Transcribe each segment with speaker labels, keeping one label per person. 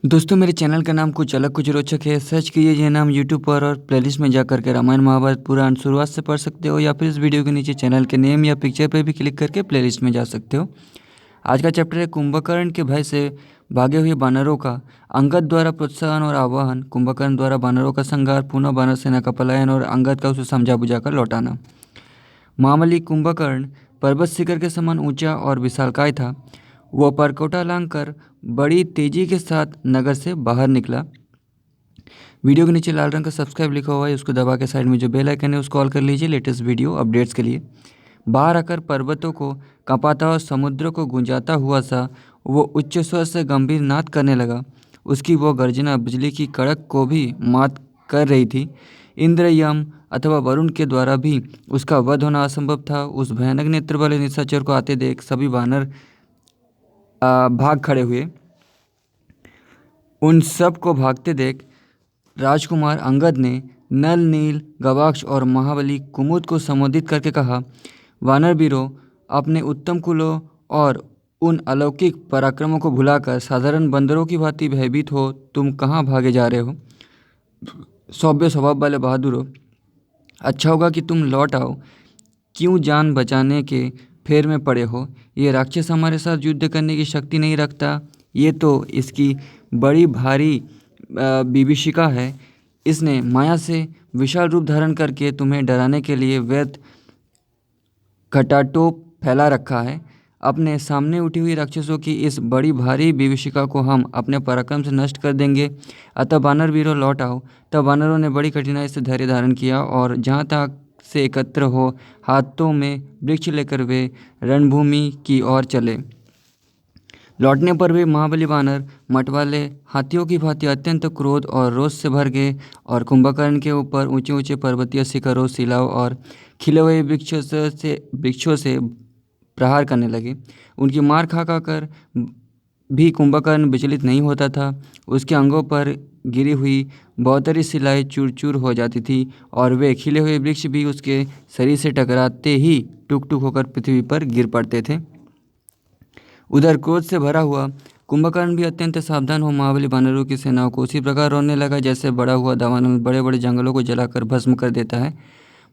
Speaker 1: दोस्तों मेरे चैनल का नाम कुछ अलग कुछ रोचक है। सर्च कीजिए यह नाम यूट्यूब पर और प्लेलिस्ट में जाकर के रामायण महाभारत पुराण शुरुआत से पढ़ सकते हो, या फिर इस वीडियो के नीचे चैनल के नेम या पिक्चर पर भी क्लिक करके प्लेलिस्ट में जा सकते हो। आज का चैप्टर है कुंभकर्ण के भय से भागे हुए बानरों का। अंगद द्वारा प्रोत्साहन और आह्वान, कुंभकर्ण द्वारा बानरों का संहार, पुनः बानर सेना का पलायन और अंगद का उसे समझा बुझा कर लौटाना। महाबली कुंभकर्ण पर्वत शिखर के समान ऊंचा और विशालकाय था। वह परकोटा लांघकर बड़ी तेजी के साथ नगर से बाहर निकला। वीडियो के नीचे लाल रंग का सब्सक्राइब लिखा हुआ है, उसको दबा के साइड में जो बेल आइकन है उसको ऑल कर लीजिए लेटेस्ट वीडियो अपडेट्स के लिए। बाहर आकर पर्वतों को कांपाता और समुद्र को गुंजाता हुआ सा वो उच्च स्वर से गंभीर नाद करने लगा। उसकी वो गर्जना बिजली की कड़क को भी मात कर रही थी। इंद्र, यम अथवा वरुण के द्वारा भी उसका वध होना असंभव था। उस भयानक नेत्र वाले निशाचर को आते देख सभी वानर भाग खड़े हुए। उन सब को भागते देख राजकुमार अंगद ने नल, नील, गवाक्ष और महाबली कुमुद को संबोधित करके कहा, वानर वीरों, अपने उत्तम कुलों और उन अलौकिक पराक्रमों को भुलाकर साधारण बंदरों की भांति भयभीत हो तुम कहाँ भागे जा रहे हो? सौम्य स्वभाव वाले बहादुरों, अच्छा होगा कि तुम लौट आओ। क्यों जान बचाने के फेर में पड़े हो? ये राक्षस हमारे साथ युद्ध करने की शक्ति नहीं रखता। ये तो इसकी बड़ी भारी विभीषिका है। इसने माया से विशाल रूप धारण करके तुम्हें डराने के लिए व्यर्थ खटाटोप फैला रखा है। अपने सामने उठी हुई राक्षसों की इस बड़ी भारी विभीषिका को हम अपने पराक्रम से नष्ट कर देंगे। अतः वानर वीरों लौट आओ। तब वानरों ने बड़ी कठिनाई से धैर्य धारण किया और जहाँ तक से एकत्र हो हाथों में वृक्ष लेकर वे रणभूमि की ओर चले। लौटने पर वे महाबली वानर मतवाले हाथियों की भांति अत्यंत क्रोध और रोष से भर गए और कुंभकर्ण के ऊपर ऊंचे ऊंचे पर्वतीय शिखरों, शिलाओं और खिले हुए वृक्षों से प्रहार करने लगे। उनकी मार खा खा कर भी कुंभकर्ण विचलित नहीं होता था। उसके अंगों पर गिरी हुई बहुतरी शिलाएं चूर चूर हो जाती थी और वे खिले हुए वृक्ष भी उसके शरीर से टकराते ही टुक टुक होकर पृथ्वी पर गिर पड़ते थे। उधर क्रोध से भरा हुआ कुंभकर्ण भी अत्यंत सावधान हो महाबली वानरों की सेनाओं को उसी प्रकार रोने लगा जैसे बड़ा हुआ दावानल बड़े बड़े जंगलों को जलाकर भस्म कर देता है।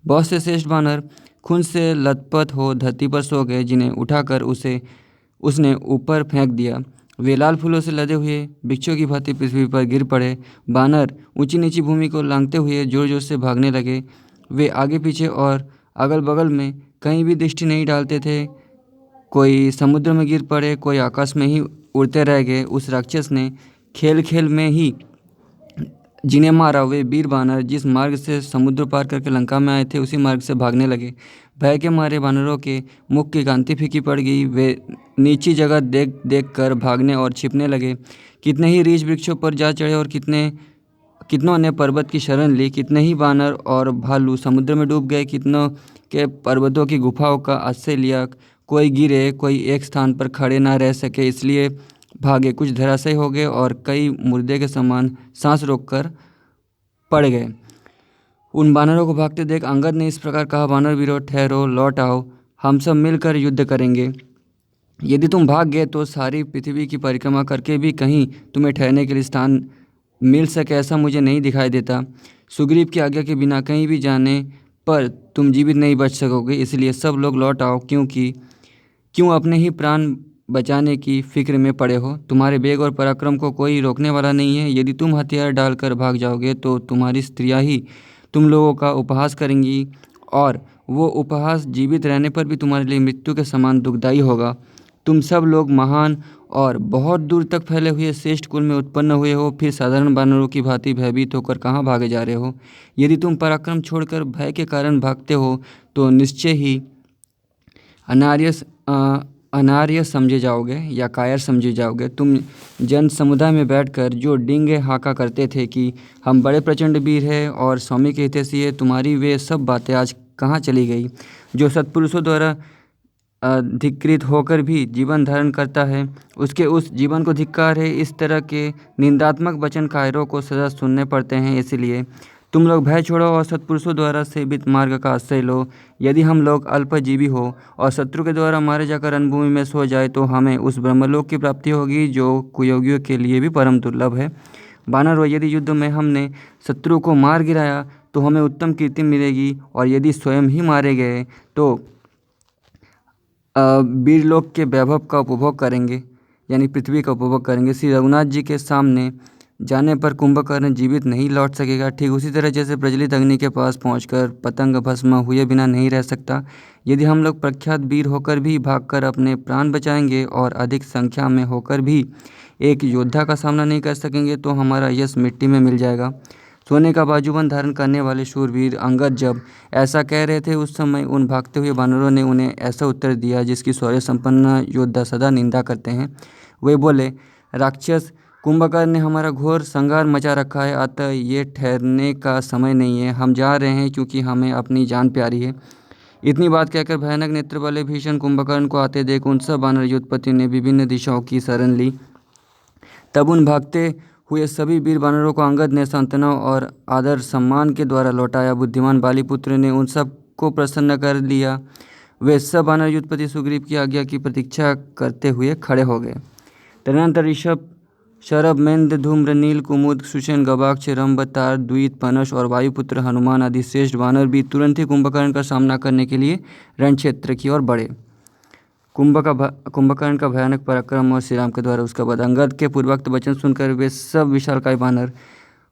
Speaker 1: बहुत से श्रेष्ठ वानर खून से लथपथ हो धरती पर सो गए, जिन्हें उठाकर उसने ऊपर फेंक दिया। वे लाल फूलों से लदे हुए वृक्षों की भांति पृथ्वी पर गिर पड़े। बानर ऊंची नीची भूमि को लांघते हुए जोर जोर से भागने लगे। वे आगे पीछे और अगल बगल में कहीं भी दृष्टि नहीं डालते थे। कोई समुद्र में गिर पड़े, कोई आकाश में ही उड़ते रह गए। उस राक्षस ने खेल खेल में ही जिन्हें मारा। वे वीर बानर जिस मार्ग से समुद्र पार करके लंका में आए थे उसी मार्ग से भागने लगे। भय के मारे वानरों के मुख की कांति फीकी पड़ गई। वे नीची जगह देख देख कर भागने और छिपने लगे। कितने ही रीछ वृक्षों पर जा चढ़े और कितनों ने पर्वत की शरण ली। कितने ही बानर और भालू समुद्र में डूब गए। कितनों के पर्वतों की गुफाओं का आश्रय लिया। कोई गिरे, कोई एक स्थान पर खड़े ना रह सके इसलिए भागे। कुछ धराशायी हो गए और कई मुर्दे के समान सांस रोककर पड़ गए। उन बानरों को भागते देख अंगद ने इस प्रकार कहा, वानर वीरों ठहरो, लौट आओ, हम सब मिलकर युद्ध करेंगे। यदि तुम भाग गए तो सारी पृथ्वी की परिक्रमा करके भी कहीं तुम्हें ठहरने के लिए स्थान मिल सके ऐसा मुझे नहीं दिखाई देता। सुग्रीव की आज्ञा के बिना कहीं भी जाने पर तुम जीवित नहीं बच सकोगे। इसलिए सब लोग लौट आओ, क्यों अपने ही प्राण बचाने की फिक्र में पड़े हो? तुम्हारे वेग और पराक्रम को कोई रोकने वाला नहीं है। यदि तुम हथियार डालकर भाग जाओगे तो तुम्हारी स्त्रियां ही तुम लोगों का उपहास करेंगी और वो उपहास जीवित रहने पर भी तुम्हारे लिए मृत्यु के समान दुखदायी होगा। तुम सब लोग महान और बहुत दूर तक फैले हुए श्रेष्ठ कुल में उत्पन्न हुए हो, फिर साधारण वानरों की भांति भयभीत होकर कहाँ भागे जा रहे हो? यदि तुम पराक्रम छोड़कर भय के कारण भागते हो तो निश्चय ही अनार्य समझे जाओगे या कायर समझे जाओगे। तुम जन समुदाय में बैठकर जो डींगे हाका करते थे कि हम बड़े प्रचंड वीर हैं और स्वामी के हितैषी है, तुम्हारी वे सब बातें आज कहाँ चली गई? जो सत्पुरुषों द्वारा धिक्कृत होकर भी जीवन धारण करता है उसके उस जीवन को धिक्कार है। इस तरह के निंदात्मक वचन कायरों को सदा सुनने पड़ते हैं। इसलिए तुम लोग भय छोड़ो और सत्पुरुषों द्वारा सेवित मार्ग का आश्रय लो। यदि हम लोग अल्पजीवी हो और शत्रु के द्वारा मारे जाकर रणभूमि में सो जाए तो हमें उस ब्रह्मलोक की प्राप्ति होगी जो कुयोगियों के लिए भी परम दुर्लभ है। वानर हो, यदि युद्ध में हमने शत्रु को मार गिराया तो हमें उत्तम कीर्ति मिलेगी, और यदि स्वयं ही मारे गए तो वीरलोक के वैभव का उपभोग करेंगे, यानी पृथ्वी का उपभोग करेंगे। श्री रघुनाथ जी के सामने जाने पर कुंभकर्ण जीवित नहीं लौट सकेगा। ठीक उसी तरह जैसे प्रज्वलित अग्नि के पास पहुंचकर पतंग भस्म हुए बिना नहीं रह सकता। यदि हम लोग प्रख्यात वीर होकर भी भागकर अपने प्राण बचाएंगे और अधिक संख्या में होकर भी एक योद्धा का सामना नहीं कर सकेंगे तो हमारा यश मिट्टी में मिल जाएगा। सोने का बाजूबंद धारण करने वाले शूरवीर अंगद जब ऐसा कह रहे थे उस समय उन भागते हुए वानरों ने उन्हें ऐसा उत्तर दिया जिसकी शौर्य संपन्न योद्धा सदा निंदा करते हैं। वे बोले, राक्षस कुंभकर्ण ने हमारा घोर संहार मचा रखा है, अतः ये ठहरने का समय नहीं है। हम जा रहे हैं क्योंकि हमें अपनी जान प्यारी है। इतनी बात कहकर भयानक नेत्र वाले भीषण कुंभकर्ण को आते देख उन सब वानर योद्धपति ने विभिन्न दिशाओं की शरण ली। तब उन भागते हुए सभी वीर वानरों को अंगद ने सांत्वना और आदर सम्मान के द्वारा लौटाया। बुद्धिमान बालीपुत्र ने उन सब को प्रसन्न कर लिया। वे सब वानर युद्धपति सुग्रीव की आज्ञा की प्रतीक्षा करते हुए खड़े हो गए। तदनंतर ऋषभ, शरभ, मेंद्र, धूम्र, नील, कुमुद, सुषेण, गवाक्ष, रंभ, तार, द्वित, पनश और वायुपुत्र हनुमान आदि श्रेष्ठ वानर भी तुरंत ही कुंभकर्ण का सामना करने के लिए रण क्षेत्र की ओर बढ़े। कुंभकर्ण का भयानक पराक्रम और श्री राम के द्वारा उसका वध, अंगद के पूर्वोक्त वचन सुनकर वे सब विशालकाय वानर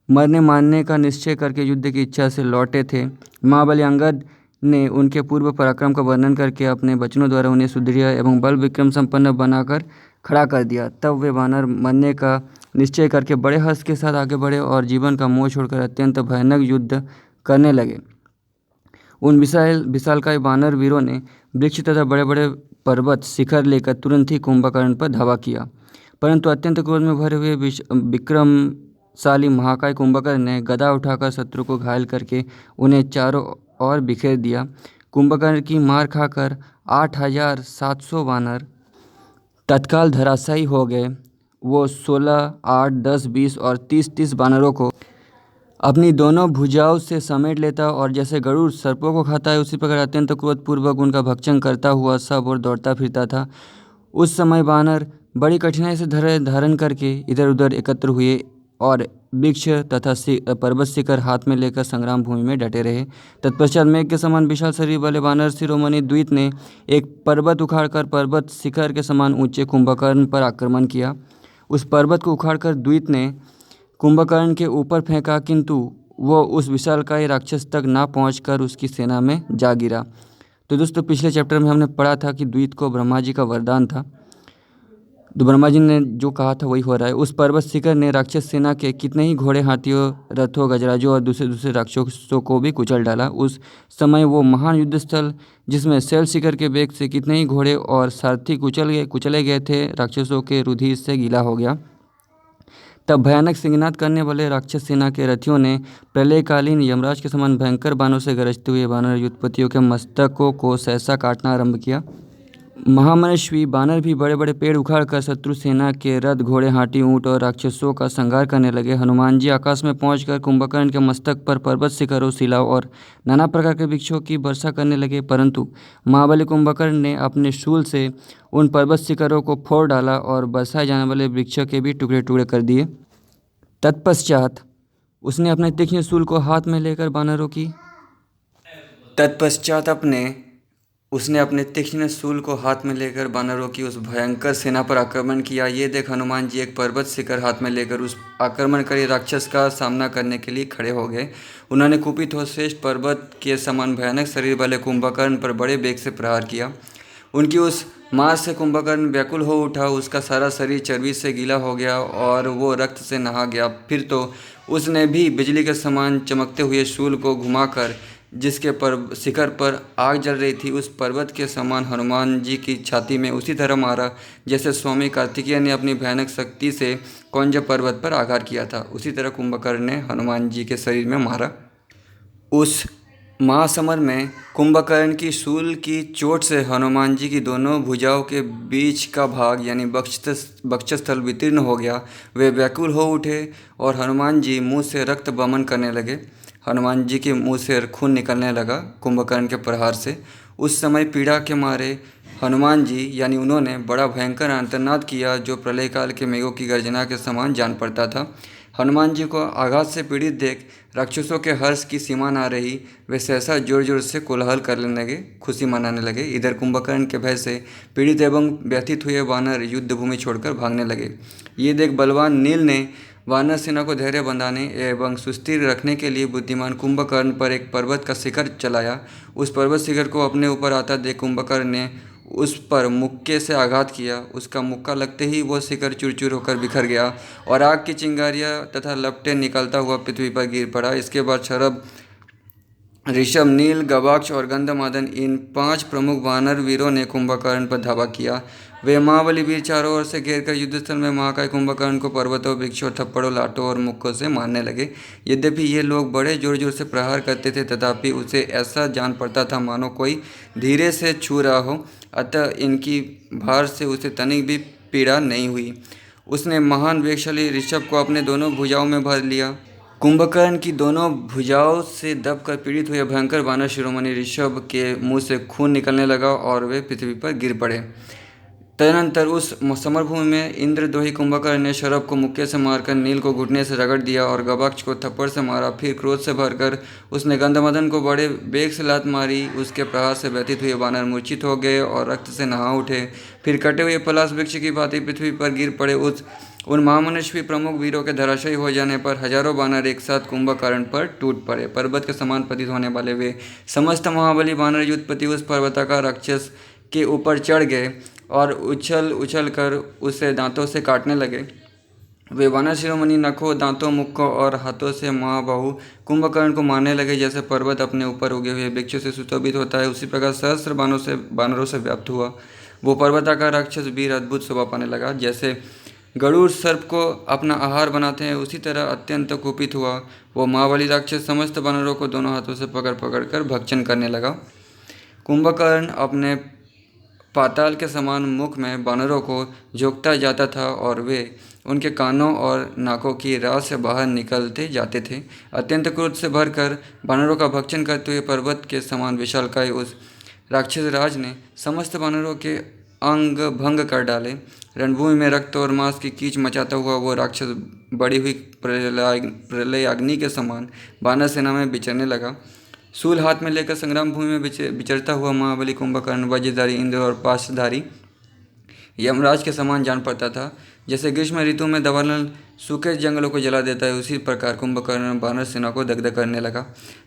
Speaker 1: मरने मारने का निश्चय करके युद्ध की इच्छा से लौटे थे। महाबली अंगद ने उनके पूर्व पराक्रम का वर्णन करके अपने वचनों द्वारा उन्हें सुदृढ़ एवं बल विक्रम संपन्न बनाकर खड़ा कर दिया। तब वे वानर मरने का निश्चय करके बड़े हर्ष के साथ आगे बढ़े और जीवन का मोह छोड़कर अत्यंत भयानक युद्ध करने लगे। उन विशालकाय वानर वीरों ने वृक्ष तथा बड़े बड़े पर्वत शिखर लेकर तुरंत ही कुंभकर्ण पर धावा किया, परंतु अत्यंत क्रोध में भरे हुए विक्रमशाली महाकाय कुंभकर्ण ने गदा उठाकर शत्रु को घायल करके उन्हें चारों ओर बिखेर दिया। कुंभकर्ण की मार खाकर 8,700 वानर तत्काल धराशायी हो गए। वो 16, 8, 10, 20 और 30 वानरों को अपनी दोनों भुजाओं से समेट लेता और जैसे गरुड़ सर्पों को खाता है उसी प्रकार अत्यंत क्रोधपूर्वक उनका भक्षण करता हुआ सब और दौड़ता फिरता था। उस समय वानर बड़ी कठिनाई से धैर्य धारण करके इधर उधर एकत्र हुए और वृक्ष तथा पर्वत शिखर हाथ में लेकर संग्राम भूमि में डटे रहे। तत्पश्चात मेघ के समान विशाल शरीर वाले वानर शिरोमणि द्वित ने एक पर्वत उखाड़कर पर्वत शिखर के समान ऊंचे कुंभकर्ण पर आक्रमण किया। उस पर्वत को उखाड़कर द्वित ने कुंभकर्ण के ऊपर फेंका, किंतु वो उस विशालकाय राक्षस तक ना पहुंचकर उसकी सेना में जा गिरा। तो दोस्तों, पिछले चैप्टर में हमने पढ़ा था कि द्वित को ब्रह्मा जी का वरदान था, तो ब्रह्मा जी ने जो कहा था वही हो रहा है। उस पर्वत शिखर ने राक्षस सेना के कितने ही घोड़े, हाथियों, रथों, गजराजों और दूसरे राक्षसों को भी कुचल डाला। उस समय वो महान युद्ध स्थल जिसमें शैल शिखर के वेग से कितने ही घोड़े और सारथी कुचले गए थे, राक्षसों के रुधिर से गीला हो गया। तब भयानक सिंहनाद करने वाले राक्षस सेना के रथियों ने प्रलयकालीन यमराज के समान भयंकर बाणों से गरजते हुए वानर युद्धपतियों के मस्तकों को सहसा काटना आरंभ किया। महामनस्वी वानर भी बड़े बड़े पेड़ उखाड़कर शत्रु सेना के रथ, घोड़े, हाथी, ऊंट और राक्षसों का संहार करने लगे। हनुमान जी आकाश में पहुंचकर कुंभकर्ण के मस्तक पर पर्वत, शिखरों, शिलाओं और नाना प्रकार के वृक्षों की वर्षा करने लगे, परंतु महाबली कुंभकर्ण ने अपने शूल से उन पर्वत शिखरों को फोड़ डाला और बरसाए जाने वाले वृक्षों के भी टुकड़े टुकड़े कर दिए। तत्पश्चात उसने अपने तीक्ष्ण शूल को हाथ में लेकर वानरों की उस भयंकर सेना पर आक्रमण किया। ये देख हनुमान जी एक पर्वत शिखर हाथ में लेकर उस आक्रमणकारी राक्षस का सामना करने के लिए खड़े हो गए। उन्होंने कुपित हो श्रेष्ठ पर्वत के समान भयानक शरीर वाले कुंभकर्ण पर बड़े वेग से प्रहार किया। उनकी उस मार से कुंभकर्ण व्याकुल हो उठा, उसका सारा शरीर चर्बी से गीला हो गया और वो रक्त से नहा गया। फिर तो उसने भी बिजली के समान चमकते हुए शूल को घुमाकर जिसके शिखर पर आग जल रही थी उस पर्वत के समान हनुमान जी की छाती में उसी तरह मारा जैसे स्वामी कार्तिकेय ने अपनी भयानक शक्ति से कौंज पर्वत पर आघात किया था। उसी तरह कुंभकर्ण ने हनुमान जी के शरीर में मारा। उस महासमर में कुंभकर्ण की शूल की चोट से हनुमान जी की दोनों भुजाओं के बीच का भाग यानी वक्षस्थल वितीर्ण हो गया। वे व्याकुल हो उठे और हनुमान जी मुँह से रक्त बमन करने लगे। हनुमान जी के मुंह से खून निकलने लगा कुंभकर्ण के प्रहार से। उस समय पीड़ा के मारे हनुमान जी यानी उन्होंने बड़ा भयंकर आर्तनाद किया जो प्रलय काल के मेघों की गर्जना के समान जान पड़ता था। हनुमान जी को आघात से पीड़ित देख राक्षसों के हर्ष की सीमा ना रही। वे सहसा जोर जोर से कोलाहल करने लगे, खुशी मनाने लगे। इधर कुंभकर्ण के भय से पीड़ित एवं व्यथित हुए वानर युद्ध भूमि छोड़कर भागने लगे। ये देख बलवान नील ने वानर सेना को धैर्य बंधाने एवं सुस्थिर रखने के लिए बुद्धिमान कुंभकर्ण पर एक पर्वत का शिखर चलाया। उस पर्वत शिखर को अपने ऊपर आता देख कुंभकर्ण ने उस पर मुक्के से आघात किया। उसका मुक्का लगते ही वो शिखर चूर-चूर होकर बिखर गया और आग की चिंगारियां तथा लपटें निकलता हुआ पृथ्वी पर गिर पड़ा। इसके बाद शरभ, ऋषभ, नील, गवाक्ष और गंधमादन इन 5 प्रमुख वानर वीरों ने कुंभकर्ण पर धावा किया। वे महाबली वीर चारों ओर से घेरकर युद्धस्थल में महाकाय कुंभकर्ण को पर्वतों, वृक्षों, थप्पड़ों, लाटों और मुक्कों से मारने लगे। यद्यपि ये लोग बड़े जोर जोर से प्रहार करते थे तथापि उसे ऐसा जान पड़ता था मानो कोई धीरे से छू रहा हो, अतः इनकी भार से उसे तनिक भी पीड़ा नहीं हुई। उसने महान वेगशाली ऋषभ को अपने दोनों भुजाओं में भर लिया। कुंभकर्ण की दोनों भुजाओं से दबकर पीड़ित हुए भयंकर वानर शिरोमणि ऋषभ के मुंह से खून निकलने लगा और वे पृथ्वी पर गिर पड़े। तदनंतर उस समरभूमि में इंद्रद्रोही कुंभकर्ण ने शरभ को मुक्के से मारकर नील को घुटने से रगड़ दिया और गवाक्ष को थप्पड़ से मारा। फिर क्रोध से भरकर उसने गंधमादन को बड़े बेग से लात मारी। उसके प्रहार से व्यथित हुए वानर मूर्छित हो गए और रक्त से नहा उठे। फिर कटे हुए पलाश वृक्ष की भांति पृथ्वी पर गिर पड़े। उन महामनुष्यी प्रमुख वीरों के धराशायी हो जाने पर हजारों वानर एक साथ कुंभकर्ण पर टूट पड़े। पर्वत के समान पतित होने वाले वे समस्त महाबली वानर युद्धपति उस पर्वताकार राक्षस के ऊपर चढ़ गए और उछल उछल कर उसे दांतों से काटने लगे। वे वानर शिरोमणि नखों, दांतों, मुक्कों और हाथों से महाबाहु कुंभकर्ण को मारने लगे। जैसे पर्वत अपने ऊपर उगे हुए वृक्षों से सुशोभित होता है, उसी प्रकार सहस्त्र वानरों से व्याप्त हुआ वो पर्वताकार राक्षस वीर अद्भुत शोभा पाने लगा। जैसे गरुड़ सर्प को अपना आहार बनाते हैं, उसी तरह अत्यंत कुपित हुआ वो महाबली राक्षस समस्त वानरों को दोनों हाथों से पकड़ पकड़ कर भक्षण करने लगा। कुंभकर्ण अपने पाताल के समान मुख में वानरों को झोंकता जाता था और वे उनके कानों और नाकों की राह से बाहर निकलते जाते थे। अत्यंत क्रोध से भरकर वानरों का भक्षण करते हुए पर्वत के समान विशालकाय उस राक्षस राज ने समस्त वानरों के अंग भंग कर डाले। रणभूमि में रक्त और मांस की कीच मचाता हुआ वो राक्षस बड़ी हुई प्रलयाग्नि के समान वानर सेना में विचरने लगा। शूल हाथ में लेकर संग्राम भूमि में विचरता हुआ महाबली कुंभकर्ण वज्रधारी इंद्र और पाशधारी यमराज के समान जान पड़ता था। जैसे ग्रीष्म ऋतु में दावानल सूखे जंगलों को जला देता है, उसी प्रकार कुंभकर्ण वानर सेना को दग्ध करने लगा।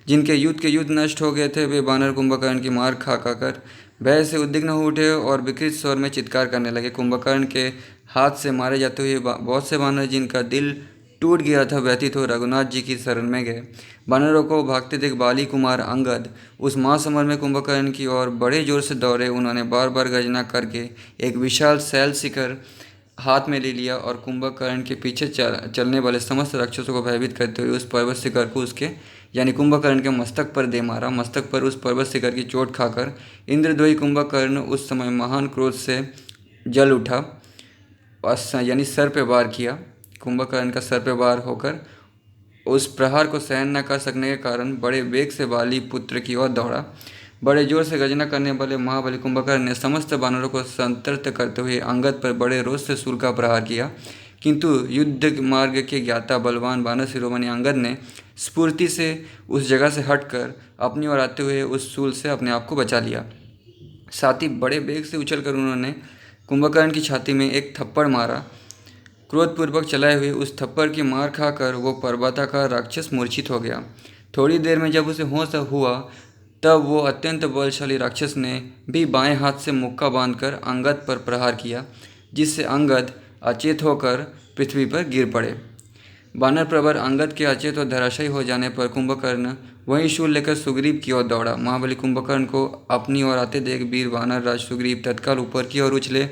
Speaker 1: जिनके युद्ध नष्ट हो गए थे वे वानर कुंभकर्ण की मार खा कर भय से उद्विग्न हो उठे और विकृत स्वर में चित्कार करने लगे। कुंभकर्ण के हाथ से मारे जाते हुए बहुत से वानर जिनका दिल टूट गया था व्यथित हो रघुनाथ जी की शरण में गए। वानरों को भागते देख बाली कुमार अंगद उस महासमर में कुंभकर्ण की ओर बड़े जोर से दौड़े। उन्होंने बार बार गर्जना करके एक विशाल शैल शिखर हाथ में ले लिया और कुंभकर्ण के पीछे चलने वाले समस्त राक्षसों को भयभीत करते हुए उस पर्वत शिखर को उसके यानी कुंभकर्ण के मस्तक पर दे मारा। मस्तक पर उस पर्वत शिखर की चोट खाकर इंद्रद्रोही कुंभकर्ण उस समय महान क्रोध से जल उठा यानी सर पे वार किया। कुंभकर्ण का सर पे वार होकर उस प्रहार को सहन न कर सकने के कारण बड़े वेग से बाली पुत्र की ओर दौड़ा। बड़े जोर से गर्जना करने वाले महाबली कुंभकर्ण ने समस्त वानरों को संतर्त करते हुए अंगद पर बड़े रोष से शूल का प्रहार किया, किंतु युद्ध मार्ग के ज्ञाता बलवान वानर शिरोमणि अंगद ने स्फूर्ति से उस जगह से हटकर अपनी ओर आते हुए उस शूल से अपने आप को बचा लिया। साथ ही बड़े वेग से उछलकर उन्होंने कुंभकर्ण की छाती में एक थप्पड़ मारा। क्रोधपूर्वक चलाए हुए उस थप्पड़ की मार खाकर वो पर्वताकार राक्षस मूर्छित हो गया। थोड़ी देर में जब उसे होश हुआ तब वो अत्यंत बलशाली राक्षस ने भी बाएं हाथ से मुक्का बांधकर अंगद पर प्रहार किया, जिससे अंगद अचेत होकर पृथ्वी पर गिर पड़े। वानर प्रवर अंगद के अचेत और धराशायी हो जाने पर कुंभकर्ण वहीं शूल लेकर सुग्रीव की ओर दौड़ा। महाबली कुंभकर्ण को अपनी ओर आते देख वीर वानर राज सुग्रीव तत्काल ऊपर की ओर उछले।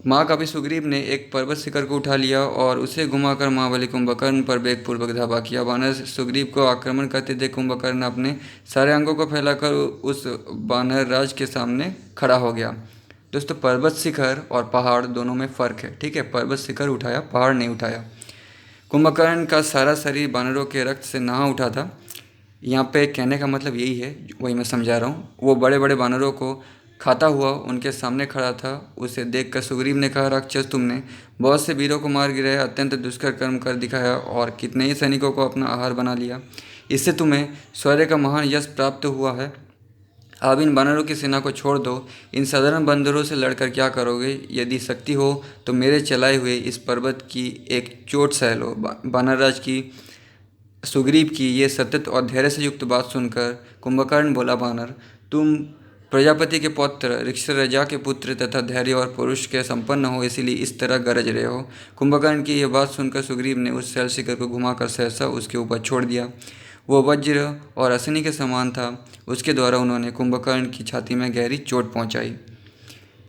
Speaker 1: महाकवि सुग्रीव ने एक पर्वत शिखर को उठा लिया और उसे घुमाकर महाबली कुंभकर्ण पर वेगपूर्वक धावा किया। वानर सुग्रीव को आक्रमण करते देख कुंभकर्ण अपने सारे अंगों को फैलाकर उस वानर राज के सामने खड़ा हो गया। दोस्तों, पर्वत शिखर और पहाड़ दोनों में फ़र्क है, ठीक है। पर्वत शिखर उठाया, पहाड़ नहीं उठाया। कुंभकर्ण का सारा शरीर बानरों के रक्त से नहा उठा था। यहाँ पे कहने का मतलब यही है, वही मैं समझा रहा हूँ। वो बड़े बड़े बानरों को खाता हुआ उनके सामने खड़ा था। उसे देखकर सुग्रीव ने कहा, राक्षस, तुमने बहुत से वीरों को मार गिराया, अत्यंत दुष्कर कर्म कर दिखाया और कितने ही सैनिकों को अपना आहार बना लिया। इससे तुम्हें शौर्य का महान यश प्राप्त हुआ है। अब इन बानरों की सेना को छोड़ दो। इन साधारण बंदरों से लड़कर क्या करोगे? यदि शक्ति हो तो मेरे चलाए हुए इस पर्वत की एक चोट सह लो। बानरराज की सुग्रीव की ये सतत और धैर्य से युक्त बात सुनकर कुंभकर्ण बोला, बानर, तुम प्रजापति के पौत्र, ऋक्षराजा के पुत्र तथा धैर्य और पुरुष के संपन्न हो, इसीलिए इस तरह गरज रहे हो। कुंभकर्ण की यह बात सुनकर सुग्रीव ने उस शैल शिखर को घुमाकर सहसा उसके ऊपर छोड़ दिया। वो वज्र और अश्नि के समान था। उसके द्वारा उन्होंने कुंभकर्ण की छाती में गहरी चोट पहुंचाई,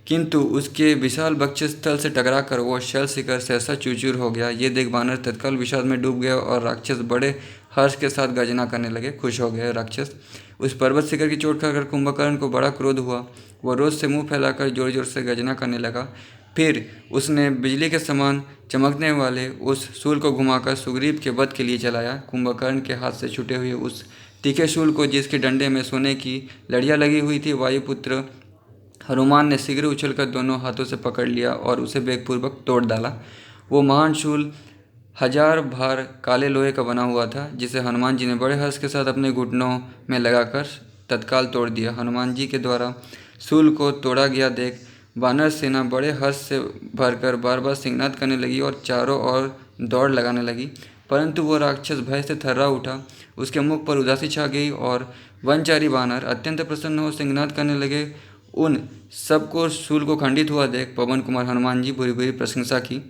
Speaker 1: किंतु उसके विशाल वक्षस्थल से टकराकर वो शैल शिखर सहसा चूर हो गया। ये देख बानर तत्काल विषाद में डूब गया और राक्षस बड़े हर्ष के साथ गर्जना करने लगे। खुश हो गए राक्षस। उस पर्वत शिखर की चोट खाकर कुंभकर्ण को बड़ा क्रोध हुआ। वह रोष से मुंह फैलाकर जोर जोर से गर्जना करने लगा। फिर उसने बिजली के समान चमकने वाले उस शूल को घुमाकर सुग्रीव के वध के लिए चलाया। कुंभकर्ण के हाथ से छूटे हुए उस तीखे शूल को, जिसके डंडे में सोने की लड़ियाँ लगी हुई थी, वायुपुत्र हनुमान ने शीघ्र उछलकर दोनों हाथों से पकड़ लिया और उसे वेगपूर्वक तोड़ डाला। वो महान शूल 1000 भार काले लोहे का बना हुआ था, जिसे हनुमान जी ने बड़े हर्ष के साथ अपने घुटनों में लगाकर तत्काल तोड़ दिया। हनुमान जी के द्वारा शूल को तोड़ा गया देख वानर सेना बड़े हर्ष से भरकर बार बार सिंहनाद करने लगी और चारों ओर दौड़ लगाने लगी। परंतु वो राक्षस भय से थर्रा उठा। उसके मुख पर उदासी छा गई और वनचारी वानर अत्यंत प्रसन्न हो सिंहनाद करने लगे। उन सबको शूल को खंडित हुआ देख पवन कुमार हनुमान जी बुरी बुरी प्रशंसा की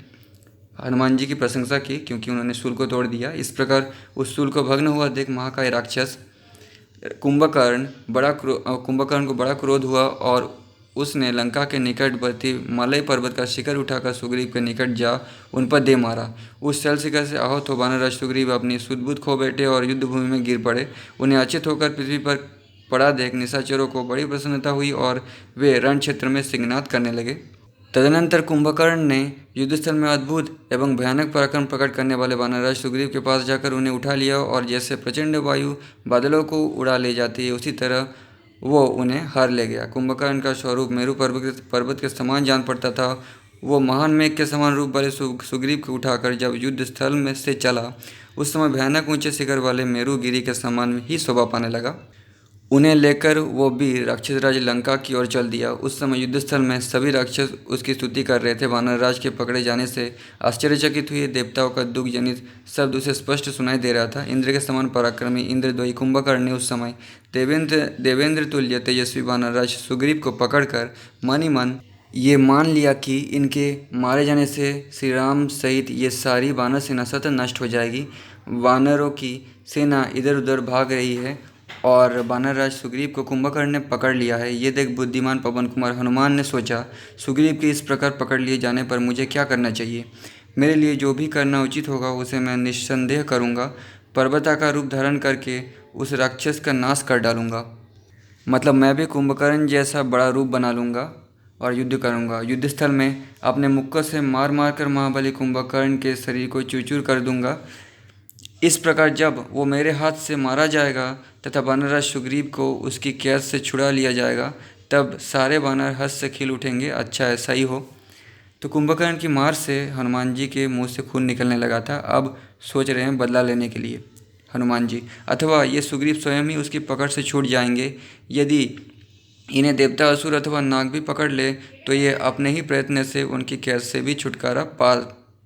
Speaker 1: हनुमान जी की प्रशंसा की, क्योंकि उन्होंने शूल को तोड़ दिया। इस प्रकार उस शूल को भग्न हुआ देख महाकाय राक्षस कुंभकर्ण को बड़ा क्रोध हुआ और उसने लंका के निकटवर्ती मलय पर्वत का शिखर उठाकर सुग्रीव के निकट जा उन पर दे मारा। उस शैल शिखर से आहत हो वानरराज सुग्रीव अपनी सुध खो बैठे और युद्ध भूमि में गिर पड़े। उन्हें अचेत होकर पृथ्वी पर पड़ा देख निशाचरों को बड़ी प्रसन्नता हुई और वे रण क्षेत्र में सिंहनाद करने लगे। तदनंतर कुंभकर्ण ने युद्धस्थल में अद्भुत एवं भयानक पराक्रम प्रकट करने वाले वानरराज सुग्रीव के पास जाकर उन्हें उठा लिया और जैसे प्रचंड वायु बादलों को उड़ा ले जाती है, उसी तरह वो उन्हें हार ले गया। कुंभकर्ण का स्वरूप मेरु पर्वत के समान जान पड़ता था। वो महान मेघ के समान रूप वाले सुग्रीव को उठाकर जब युद्ध स्थल में से चला, उस समय भयानक ऊंचे शिखर वाले मेरुगिरी के समान ही शोभा पाने लगा। उन्हें लेकर वो भी राक्षसराज लंका की ओर चल दिया। उस समय युद्धस्थल में सभी राक्षस उसकी स्तुति कर रहे थे। वानरराज के पकड़े जाने से आश्चर्यचकित हुए देवताओं का दुख जनित शब्द उसे स्पष्ट सुनाई दे रहा था। इंद्र के समान पराक्रमी इंद्रद्वयी कुंभकर्ण ने उस समय देवेंद्र तुल्य तेजस्वी वानरराज सुग्रीव को पकड़कर मन ही मन ये मान लिया कि इनके मारे जाने से श्री राम सहित ये सारी वानर सेना सतत नष्ट हो जाएगी। वानरों की सेना इधर उधर भाग रही है और वानरराज सुग्रीव को कुंभकर्ण ने पकड़ लिया है। ये देख बुद्धिमान पवन कुमार हनुमान ने सोचा, सुग्रीव के इस प्रकार पकड़ लिए जाने पर मुझे क्या करना चाहिए। मेरे लिए जो भी करना उचित होगा उसे मैं निस्संदेह करूँगा। पर्वताकार रूप धारण करके उस राक्षस का नाश कर डालूंगा। मतलब मैं भी कुंभकर्ण जैसा बड़ा रूप बना लूँगा और युद्ध करूँगा। युद्धस्थल में अपने मुक्कों से मार मार कर महाबली कुंभकर्ण के शरीर को चूर चूर कर दूंगा। इस प्रकार जब वो मेरे हाथ से मारा जाएगा तथा वानरराज सुग्रीव को उसकी कैद से छुड़ा लिया जाएगा, तब सारे वानर हंस से खिल उठेंगे। अच्छा ऐसा ही हो। तो कुंभकर्ण की मार से हनुमान जी के मुंह से खून निकलने लगा था। अब सोच रहे हैं बदला लेने के लिए हनुमान जी, अथवा ये सुग्रीव स्वयं ही उसकी पकड़ से छूट जाएंगे। यदि इन्हें देवता, असुर अथवा नाग भी पकड़ ले तो ये अपने ही प्रयत्न से उनकी कैद से भी छुटकारा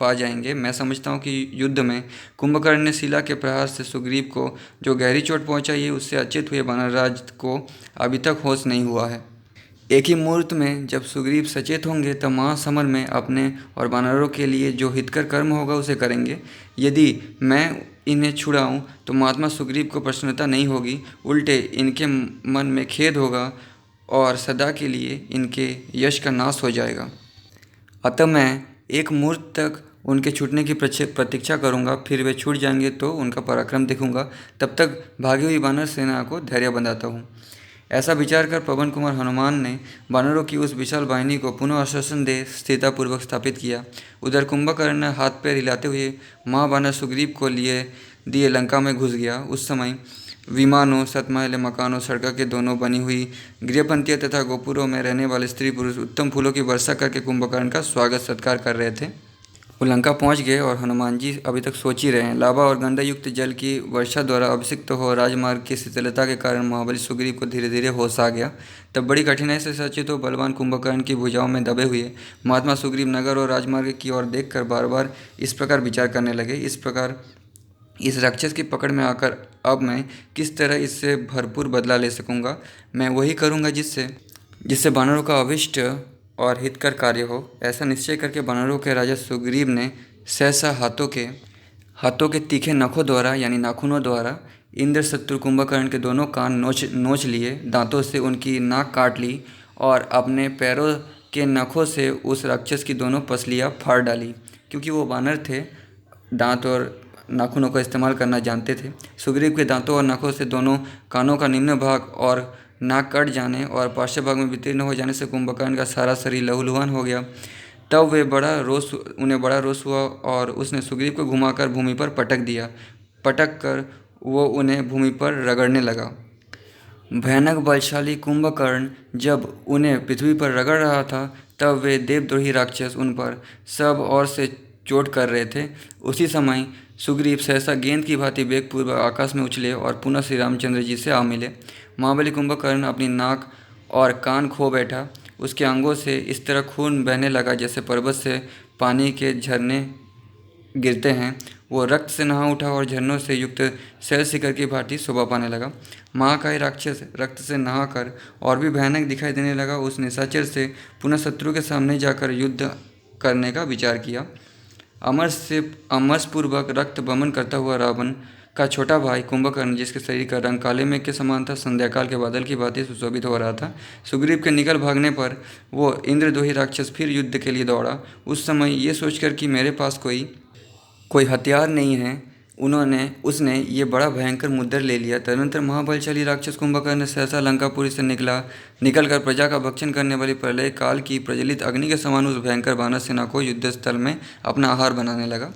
Speaker 1: पा जाएंगे। मैं समझता हूँ कि युद्ध में कुंभकर्ण ने शिला के प्रहार से सुग्रीव को जो गहरी चोट पहुँचाई है, उससे अचेत हुए वानरराज को अभी तक होश नहीं हुआ है। एक ही मुहूर्त में जब सुग्रीव सचेत होंगे तब महासमर में अपने और वानरों के लिए जो हितकर कर्म होगा उसे करेंगे। यदि मैं इन्हें छुड़ाऊँ तो महात्मा सुग्रीव को प्रसन्नता नहीं होगी, उल्टे इनके मन में खेद होगा और सदा के लिए इनके यश का नाश हो जाएगा। अतः मैं एक मुहूर्त तक उनके छूटने की प्रतीक्षा करूंगा, फिर वे छूट जाएंगे तो उनका पराक्रम देखूंगा। तब तक भागी हुई वानर सेना को धैर्य बंधाता हूँ। ऐसा विचार कर पवन कुमार हनुमान ने वानरों की उस विशाल बाहिनी को पुनः आश्वासन दे स्थिरतापूर्वक स्थापित किया। उधर कुंभकर्ण ने हाथ पैर हिलाते हुए महाबानर सुग्रीव को लिए दिए लंका में घुस गया। उस समय विमानों, सतमहल, मकानों, सड़कों के दोनों बनी हुई गृहपंथियों तथा गोपुरों में रहने वाले स्त्री पुरुष उत्तम फूलों की वर्षा करके कुंभकर्ण का स्वागत सत्कार कर रहे थे। वो लंका पहुंच गए और हनुमान जी अभी तक सोच ही रहे हैं। लावा और गंधा युक्त जल की वर्षा द्वारा अभिषिक्त हो राजमार्ग की शीतलता के कारण महाबली सुग्रीव को धीरे धीरे होश आ गया। तब बड़ी कठिनाई से सचेत हो बलवान कुंभकर्ण की भुजाओं में दबे हुए महात्मा सुग्रीव नगर और राजमार्ग की ओर देखकर बार बार इस प्रकार विचार करने लगे। इस प्रकार इस राक्षस की पकड़ में आकर अब मैं किस तरह इससे भरपूर बदला ले सकूंगा। मैं वही करूंगा जिससे जिससे वानरों का अभिष्ट और हितकर कार्य हो। ऐसा निश्चय करके वानरों के राजा सुग्रीव ने सहसा हाथों के तीखे नखों द्वारा यानी नाखूनों द्वारा इंद्र शत्रु कुंभकर्ण के दोनों कान नोच लिए, दांतों से उनकी नाक काट ली और अपने पैरों के नखों से उस राक्षस की दोनों पसलियाँ फाड़ डाली। क्योंकि वो वानर थे, दांत और नाखूनों का इस्तेमाल करना जानते थे। सुग्रीव के दांतों और नखों से दोनों कानों का निम्न भाग और नाक कट जाने और पार्श्व भाग में वितीर्ण हो जाने से कुंभकर्ण का सारा शरीर लहूलुहान हो गया। तब उन्हें बड़ा रोष हुआ और उसने सुग्रीव को घुमाकर भूमि पर पटक कर वो उन्हें भूमि पर रगड़ने लगा। भयानक बलशाली कुंभकर्ण जब उन्हें पृथ्वी पर रगड़ रहा था तब वे देवद्रोही राक्षस उन पर सब ओर से चोट कर रहे थे। उसी समय सुग्रीव सहसा गेंद की भांति वेगपूर्वक आकाश में उछले और पुनः श्री रामचंद्र जी से आ मिले। महाबली कुंभकर्ण अपनी नाक और कान खो बैठा। उसके अंगों से इस तरह खून बहने लगा जैसे पर्वत से पानी के झरने गिरते हैं। वो रक्त से नहा उठा और झरनों से युक्त शैल शिखर की भांति शोभा पाने लगा। महाकाय राक्षस रक्त से नहाकर और भी भयानक दिखाई देने लगा। उस निशाचर से पुनः शत्रु के सामने जाकर युद्ध करने का विचार किया। अमरसपूर्वक रक्त बमन करता हुआ रावण का छोटा भाई कुंभकर्ण, जिसके शरीर का रंग काले मेघ के समान था, संध्याकाल के बादल की भांति सुशोभित हो रहा था। सुग्रीव के निकल भागने पर वो इंद्रद्रोही राक्षस फिर युद्ध के लिए दौड़ा। उस समय ये सोचकर कि मेरे पास कोई हथियार नहीं है, उसने ये बड़ा भयंकर मुद्दर ले लिया। तदनंतर महाबलशाली राक्षस कुंभकर्ण सहसा लंकापुरी से निकलकर प्रजा का भक्षण करने वाली प्रलय काल की प्रज्वलित अग्नि के समान उस भयंकर वानर सेना को युद्ध स्थल में अपना आहार बनाने लगा।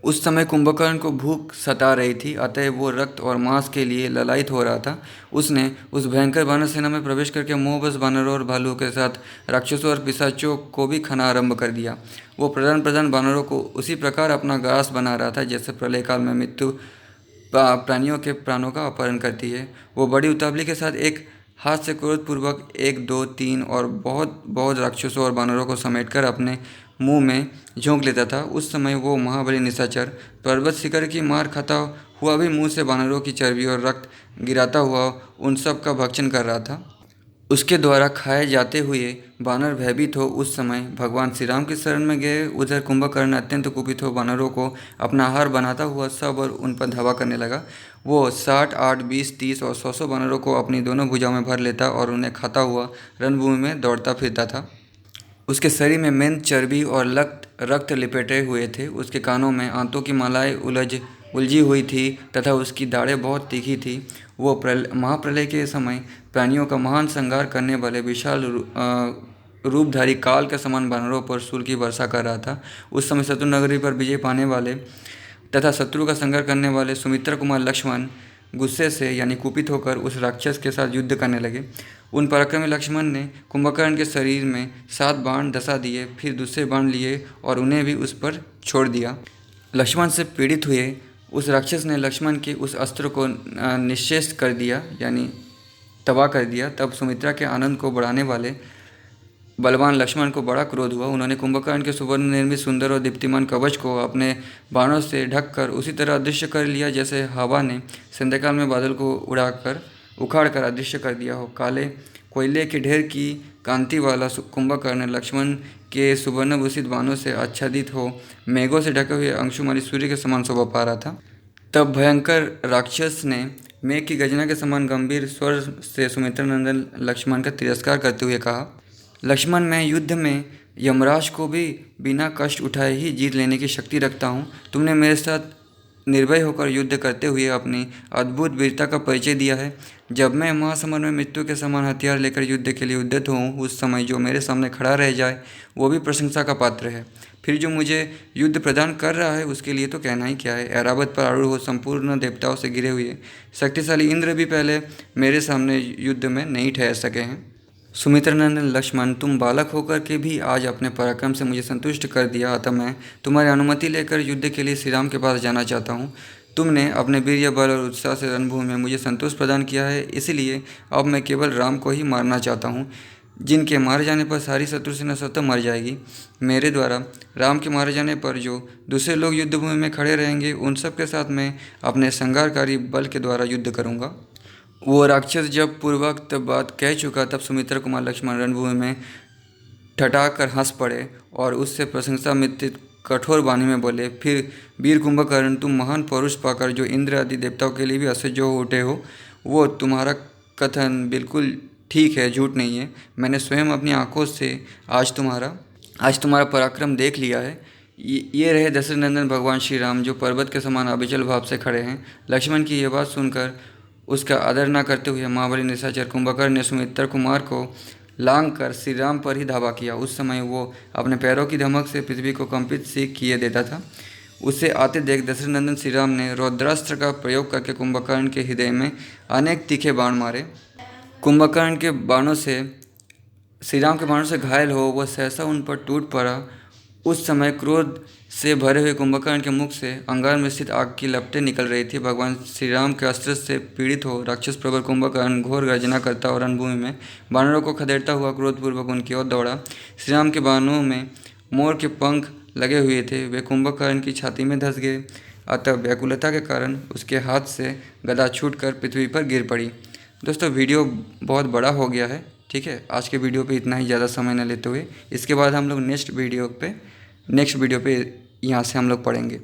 Speaker 1: उस समय कुंभकर्ण को भूख सता रही थी, अतः वो रक्त और मांस के लिए ललायित हो रहा था। उसने उस भयंकर वानर सेना में प्रवेश करके मोहबस वानरों और भालुओं के साथ राक्षसों और पिशाचों को भी खाना आरंभ कर दिया। वो प्रधान वानरों को उसी प्रकार अपना ग्रास बना रहा था जैसे प्रलय काल में मृत्यु प्राणियों के प्राणों का अपहरण करती है। वो बड़ी उतावली के साथ एक हाथ से क्रोधपूर्वक 1, 2, 3 और बहुत बहुत राक्षसों और वानरों को समेटकर अपने मुंह में झोंक लेता था। उस समय वो महाबली निशाचर पर्वत शिखर की मार खाता हुआ भी मुंह से वानरों की चर्बी और रक्त गिराता हुआ उन सब का भक्षण कर रहा था। उसके द्वारा खाए जाते हुए वानर भयभीत हो उस समय भगवान श्री राम की शरण में गए। उधर कुंभकर्ण अत्यंत कुपित हो वानरों को अपना आहार बनाता हुआ सब और उन पर धावा करने लगा। वो 60, 8, 20, 30 और 100 वानरों को अपनी दोनों भुजाओं में भर लेता और उन्हें खाता हुआ रणभूमि में दौड़ता फिरता था। उसके शरीर में मैंद, चर्बी और रक्त लिपेटे हुए थे। उसके कानों में आंतों की मालाएं उलझी हुई थी तथा उसकी दाढ़ें बहुत तीखी थी। वो महाप्रलय के समय प्राणियों का महान संहार करने वाले विशाल रूपधारी काल के समान वानरों पर शूल की वर्षा कर रहा था। उस समय शत्रु नगरी पर विजय पाने वाले तथा शत्रु का संहार करने वाले सुमित्रा कुमार लक्ष्मण गुस्से से यानी कुपित होकर उस राक्षस के साथ युद्ध करने लगे। उन पराक्रमी लक्ष्मण ने कुंभकर्ण के शरीर में 7 बाण धसा दिए, फिर दूसरे बाण लिए और उन्हें भी उस पर छोड़ दिया। लक्ष्मण से पीड़ित हुए उस राक्षस ने लक्ष्मण के उस अस्त्र को निश्शेष कर दिया यानी तबाह कर दिया। तब सुमित्रा के आनंद को बढ़ाने वाले बलवान लक्ष्मण को बड़ा क्रोध हुआ। उन्होंने कुंभकर्ण के सुवर्ण निर्मित सुंदर और दीप्तिमान कवच को अपने बाणों से ढककर उसी तरह अदृश्य कर लिया जैसे हवा ने संध्याकाल में बादल को उखाड़ कर अदृश्य कर दिया हो। काले कोयले के ढेर की कांति वाला कुंभकर्ण लक्ष्मण के सुवर्णभूषित बाणों से आच्छादित हो मेघों से ढके हुए अंशुमानी सूर्य के समान शोभा पा रहा था। तब भयंकर राक्षस ने मेघ की गर्जना के समान गंभीर स्वर से सुमित्रा नंदन लक्ष्मण का तिरस्कार करते हुए कहा, लक्ष्मण, मैं युद्ध में यमराज को भी बिना कष्ट उठाए ही जीत लेने की शक्ति रखता हूँ। तुमने मेरे साथ निर्भय होकर युद्ध करते हुए अपनी अद्भुत वीरता का परिचय दिया है। जब मैं महासमर में मृत्यु के समान हथियार लेकर युद्ध के लिए उद्यत हूँ, उस समय जो मेरे सामने खड़ा रह जाए वो भी प्रशंसा का पात्र है। फिर जो मुझे युद्ध प्रदान कर रहा है उसके लिए तो कहना ही क्या है। ऐरावत पर आरूढ़ हो संपूर्ण देवताओं से घिरे हुए शक्तिशाली इंद्र भी पहले मेरे सामने युद्ध में नहीं ठहर सके हैं। सुमित्रानंदन लक्ष्मण, तुम बालक होकर के भी आज अपने पराक्रम से मुझे संतुष्ट कर दिया, अतः मैं तुम्हारी अनुमति लेकर युद्ध के लिए श्री राम के पास जाना चाहता हूँ। तुमने अपने वीर्य बल और उत्साह से रणभूमि में मुझे संतोष प्रदान किया है, इसलिए अब मैं केवल राम को ही मारना चाहता हूँ, जिनके मारे जाने पर सारी शत्रु सेना स्वतः मर जाएगी। मेरे द्वारा राम के मारे जाने पर जो दूसरे लोग युद्धभूमि में खड़े रहेंगे उन सब के साथ मैं अपने संहारकारी बल के द्वारा युद्ध करूँगा। वो राक्षस जब पूर्वोक्त बात कह चुका तब सुमित्रा कुमार लक्ष्मण रणभूमि में ठठाकर हंस पड़े और उससे प्रशंसा मित्रित कठोर वाणी में बोले, फिर वीर कुंभकर्ण, तुम महान पौरुष पाकर जो इंद्र आदि देवताओं के लिए भी असह्य हो उठे हो, वो तुम्हारा कथन बिल्कुल ठीक है, झूठ नहीं है। मैंने स्वयं अपनी आंखों से आज तुम्हारा पराक्रम देख लिया है। ये रहे दशरथ नंदन भगवान श्री राम, जो पर्वत के समान अविचल भाव से खड़े हैं। लक्ष्मण की यह बात सुनकर उसका आदर न करते हुए महाबली निशाचर कुंभकर्ण ने सुमित्र कुमार को लांग कर श्री राम पर ही धावा किया। उस समय वो अपने पैरों की धमक से पृथ्वी को कंपित सी किए देता था। उसे आते देख दशरथ नंदन श्री राम ने रौद्रास्त्र का प्रयोग करके कुंभकर्ण के हृदय में अनेक तीखे बाण मारे। कुंभकर्ण के बाणों से श्री राम के बाणों से घायल हो वह सहसा उन पर टूट पड़ा। उस समय क्रोध से भरे हुए कुंभकर्ण के मुख से अंगार में स्थित आग की लपटें निकल रही थी। भगवान श्री राम के अस्त्र से पीड़ित हो राक्षस प्रबल कुंभकर्ण घोर गर्जना करता और रणभूमि में बानरों को खदेड़ता हुआ क्रोधपूर्वक उनकी ओर दौड़ा। श्री राम के बाणों में मोर के पंख लगे हुए थे, वे कुंभकर्ण की छाती में धंस गए, अतः व्याकुलता के कारण उसके हाथ से गदा छूटकर पृथ्वी पर गिर पड़ी। दोस्तों, वीडियो बहुत बड़ा हो गया है, ठीक है। आज के वीडियो पे इतना ही, ज़्यादा समय न लेते हुए इसके बाद हम लोग नेक्स्ट वीडियो पे यहाँ से हम लोग पढ़ेंगे।